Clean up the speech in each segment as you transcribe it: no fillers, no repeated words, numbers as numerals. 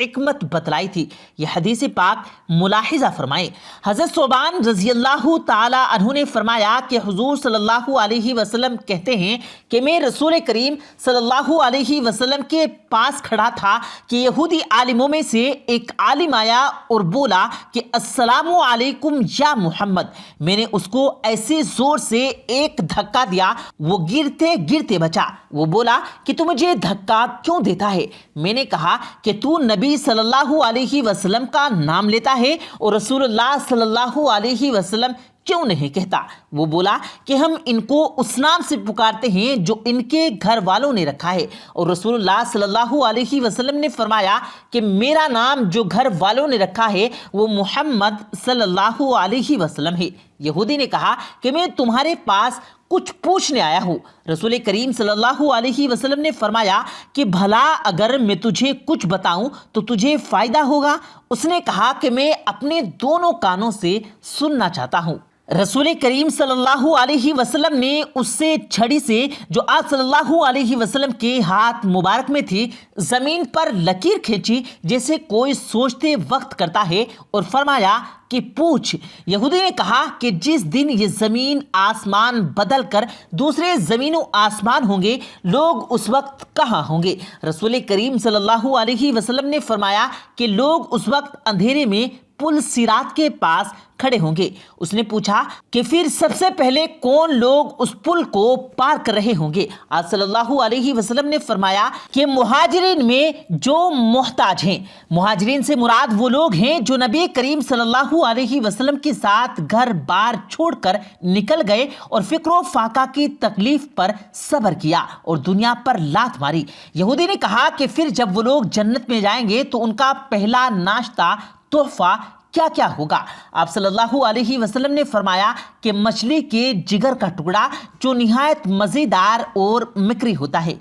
حکمت بتلائی تھی، یہ حدیث پاک ملاحظہ فرمائیں۔ حضرت ثوبان رضی اللہ تعالی عنہ نے فرمایا کہ حضور صلی اللہ علیہ وسلم کہتے ہیں کہ میں رسول کریم صلی اللہ علیہ وسلم کے پاس کھڑا تھا کہ یہودی عالموں میں سے ایک عالم آیا اور بولا کہ السلام علیکم یا محمد۔ میں نے اس کو ایسے زور سے ایک دھکا دیا، وہ گرتے گرتے بچا۔ وہ بولا کہ تو مجھے دھکا کیوں دیتا ہے؟ میں نے کہا کہ تو نبی صلی اللہ علیہ وسلم کا نام لیتا ہے اور رسول اللہ صلی اللہ علیہ وسلم کیوں نہیں کہتا؟ وہ بولا کہ ہم ان کو اس نام سے پکارتے ہیں جو ان کے گھر والوں نے رکھا ہے، اور رسول اللہ صلی اللہ علیہ وسلم نے فرمایا کہ میرا نام جو گھر والوں نے رکھا ہے وہ محمد صلی اللہ علیہ وسلم ہے۔ یہودی نے کہا کہ میں تمہارے پاس کچھ پوچھنے آیا ہوں۔ رسول کریم صلی اللہ علیہ وسلم نے فرمایا کہ بھلا اگر میں تجھے کچھ بتاؤں تو تجھے فائدہ ہوگا؟ اس نے کہا کہ میں اپنے دونوں کانوں سے سننا چاہتا ہوں۔ رسول کریم صلی اللہ علیہ وسلم نے اس سے چھڑی سے جو آپ صلی اللہ علیہ وسلم کے ہاتھ مبارک میں تھی زمین پر لکیر کھینچی جیسے کوئی سوچتے وقت کرتا ہے، اور فرمایا کہ پوچھ۔ یہودی نے کہا کہ جس دن یہ زمین آسمان بدل کر دوسرے زمین و آسمان ہوں گے، لوگ اس وقت کہاں ہوں گے؟ رسول کریم صلی اللہ علیہ وسلم نے فرمایا کہ لوگ اس وقت اندھیرے میں پل صراط کے پاس کھڑے ہوں گے۔ اس نے پوچھا کہ پھر سب سے پہلے کون لوگ اس پل کو پار کر رہے ہوں گے؟ آپ صلی اللہ علیہ وسلم نے فرمایا کہ مہاجرین میں جو محتاج ہیں۔ مہاجرین سے مراد وہ لوگ ہیں جو نبی کریم صلی اللہ علیہ وسلم کے ساتھ گھر بار چھوڑ کر نکل گئے اور فکر و فاقہ کی تکلیف پر صبر کیا اور دنیا پر لات ماری۔ یہودی نے کہا کہ پھر جب وہ لوگ جنت میں جائیں گے تو ان کا پہلا ناشتہ تحفہ کیا کیا ہوگا؟ آپ صلی اللہ علیہ وسلم نے فرمایا کہ مچھلی کے جگر کا ٹکڑا جو نہایت مزیدار اور مکری ہوتا ہے۔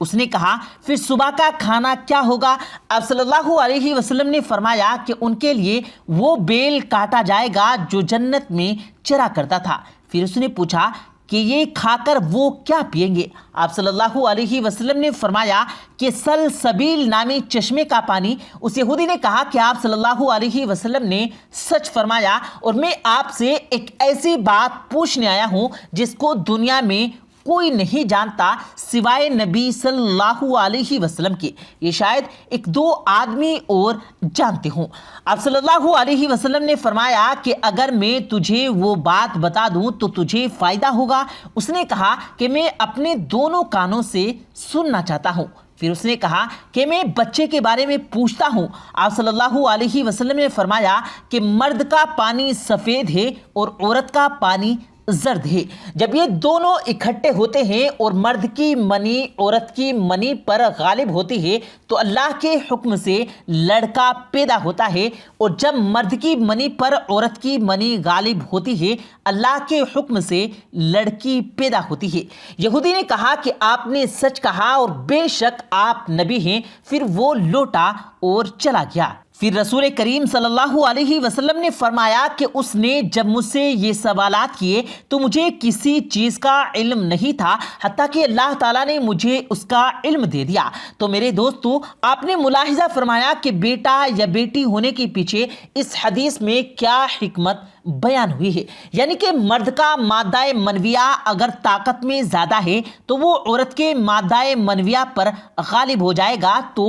اس نے کہا پھر صبح کا کھانا کیا ہوگا؟ آپ صلی اللہ علیہ وسلم نے فرمایا کہ ان کے لیے وہ بیل کاٹا جائے گا جو جنت میں چرا کرتا تھا۔ پھر اس نے پوچھا کہ یہ کھا کر وہ کیا پئیں گے؟ آپ صلی اللہ علیہ وسلم نے فرمایا کہ سلسبیل نامی چشمے کا پانی۔ اس یہودی نے کہا کہ آپ صلی اللہ علیہ وسلم نے سچ فرمایا، اور میں آپ سے ایک ایسی بات پوچھنے آیا ہوں جس کو دنیا میں کوئی نہیں جانتا سوائے نبی صلی اللہ علیہ وسلم کے، یہ شاید ایک دو آدمی اور جانتے ہوں۔ آپ صلی اللہ علیہ وسلم نے فرمایا کہ اگر میں تجھے وہ بات بتا دوں تو تجھے فائدہ ہوگا؟ اس نے کہا کہ میں اپنے دونوں کانوں سے سننا چاہتا ہوں۔ پھر اس نے کہا کہ میں بچے کے بارے میں پوچھتا ہوں۔ آپ صلی اللہ علیہ وسلم نے فرمایا کہ مرد کا پانی سفید ہے اور عورت کا پانی زرد ہے۔ جب یہ دونوں اکٹھے ہوتے ہیں اور مرد کی منی عورت کی منی پر غالب ہوتی ہے تو اللہ کے حکم سے لڑکا پیدا ہوتا ہے، اور جب مرد کی منی پر عورت کی منی غالب ہوتی ہے اللہ کے حکم سے لڑکی پیدا ہوتی ہے۔ یہودی نے کہا کہ آپ نے سچ کہا اور بے شک آپ نبی ہیں۔ پھر وہ لوٹا اور چلا گیا۔ پھر رسول کریم صلی اللہ علیہ وسلم نے فرمایا کہ اس نے جب مجھ سے یہ سوالات کیے تو مجھے کسی چیز کا علم نہیں تھا حتیٰ کہ اللہ تعالیٰ نے مجھے اس کا علم دے دیا۔ تو میرے دوستو، آپ نے ملاحظہ فرمایا کہ بیٹا یا بیٹی ہونے کے پیچھے اس حدیث میں کیا حکمت بیان ہوئی ہے، یعنی کہ مرد کا مادہ منویہ اگر طاقت میں زیادہ ہے تو وہ عورت کے مادہ منویہ پر غالب ہو جائے گا تو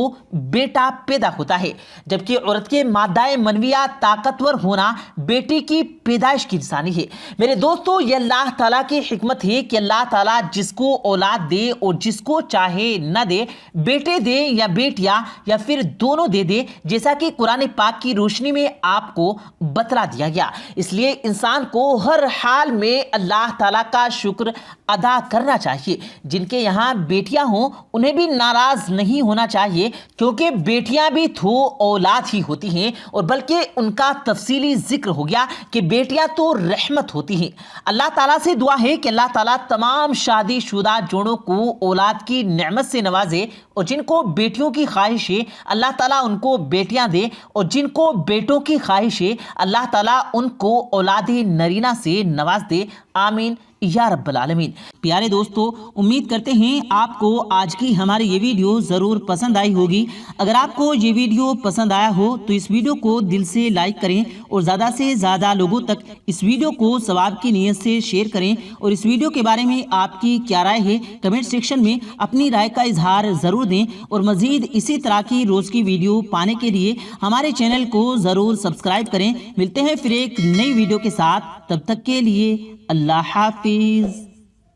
بیٹا پیدا ہوتا ہے، جبکہ عورت کے مادہ منویہ طاقتور ہونا بیٹی کی پیدائش کی نشانی ہے۔ میرے دوستو، یہ اللہ تعالیٰ کی حکمت ہے کہ اللہ تعالیٰ جس کو اولاد دے اور جس کو چاہے نہ دے، بیٹے دے یا بیٹیاں یا پھر دونوں دے دے، جیسا کہ قرآن پاک کی روشنی میں آپ کو بتلا دیا گیا۔ اس لیے انسان کو ہر حال میں اللہ تعالیٰ کا شکر ادا کرنا چاہیے۔ جن کے یہاں بیٹیاں ہوں انہیں بھی ناراض نہیں ہونا چاہیے، کیونکہ بیٹیاں بھی تو اولاد ہی ہوتی ہیں، اور بلکہ ان کا تفصیلی ذکر ہو گیا کہ بیٹیاں تو رحمت ہوتی ہیں۔ اللہ تعالیٰ سے دعا ہے کہ اللہ تعالیٰ تمام شادی شدہ جوڑوں کو اولاد کی نعمت سے نوازے، اور جن کو بیٹیوں کی خواہش ہے اللہ تعالیٰ ان کو بیٹیاں دے، اور جن کو بیٹوں کی خواہش ہے اللہ تعالیٰ ان کو اولاد نرینہ سے نواز دے۔ آمین یا رب العالمین۔ پیارے دوستو، امید کرتے ہیں آپ کو آج کی ہماری یہ ویڈیو ضرور پسند آئی ہوگی۔ اگر آپ کو یہ ویڈیو پسند آیا ہو تو اس ویڈیو کو دل سے لائک کریں اور زیادہ سے زیادہ لوگوں تک اس ویڈیو کو ثواب کی نیت سے شیئر کریں، اور اس ویڈیو کے بارے میں آپ کی کیا رائے ہے کمنٹ سیکشن میں اپنی رائے کا اظہار ضرور دیں، اور مزید اسی طرح کی روز کی ویڈیو پانے کے لیے ہمارے چینل کو ضرور سبسکرائب کریں۔ ملتے ہیں پھر ایک نئی ویڈیو کے ساتھ، تب تک کے لیے اللہ حافظ۔